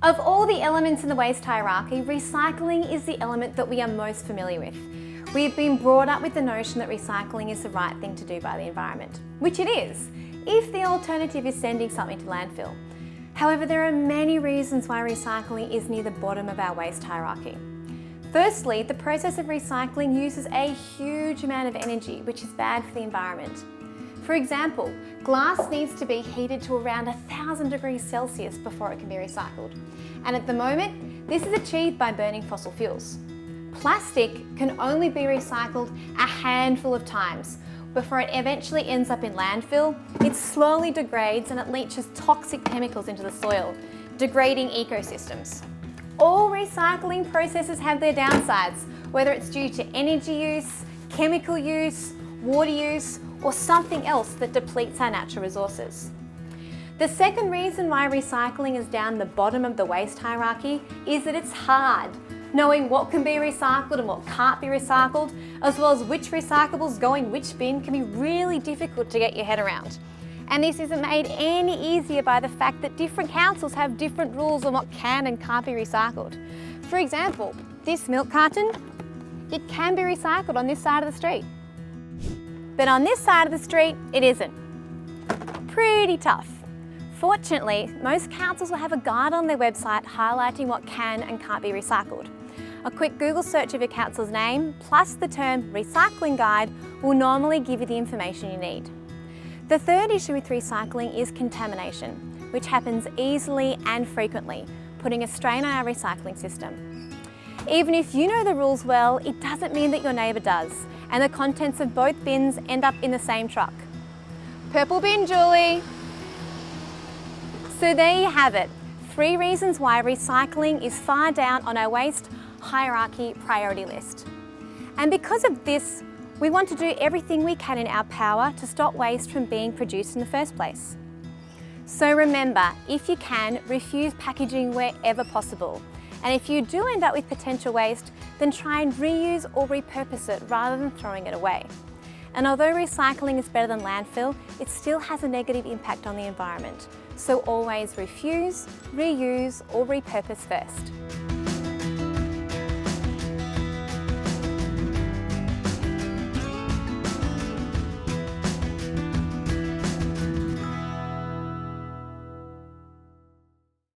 Of all the elements in the waste hierarchy, recycling is the element that we are most familiar with. We've been brought up with the notion that recycling is the right thing to do by the environment, which it is, if the alternative is sending something to landfill. However, there are many reasons why recycling is near the bottom of our waste hierarchy. Firstly, the process of recycling uses a huge amount of energy, which is bad for the environment. For example, glass needs to be heated to around 1,000 degrees Celsius before it can be recycled. And at the moment, this is achieved by burning fossil fuels. Plastic can only be recycled a handful of times before it eventually ends up in landfill. It slowly degrades and it leaches toxic chemicals into the soil, degrading ecosystems. All recycling processes have their downsides, whether it's due to energy use, chemical use, water use, or something else that depletes our natural resources. The second reason why recycling is down the bottom of the waste hierarchy is that it's hard. Knowing what can be recycled and what can't be recycled, as well as which recyclables go in which bin, can be really difficult to get your head around. And this isn't made any easier by the fact that different councils have different rules on what can and can't be recycled. For example, this milk carton, it can be recycled on this side of the street. But on this side of the street, it isn't. Pretty tough. Fortunately, most councils will have a guide on their website highlighting what can and can't be recycled. A quick Google search of your council's name plus the term recycling guide will normally give you the information you need. The third issue with recycling is contamination, which happens easily and frequently, putting a strain on our recycling system. Even if you know the rules well, it doesn't mean that your neighbour does, and the contents of both bins end up in the same truck. Purple bin, Julie. So there you have it, 3 reasons why recycling is far down on our waste hierarchy priority list. And because of this, we want to do everything we can in our power to stop waste from being produced in the first place. So remember, if you can, refuse packaging wherever possible. And if you do end up with potential waste, then try and reuse or repurpose it rather than throwing it away. And although recycling is better than landfill, it still has a negative impact on the environment. So always refuse, reuse or repurpose first.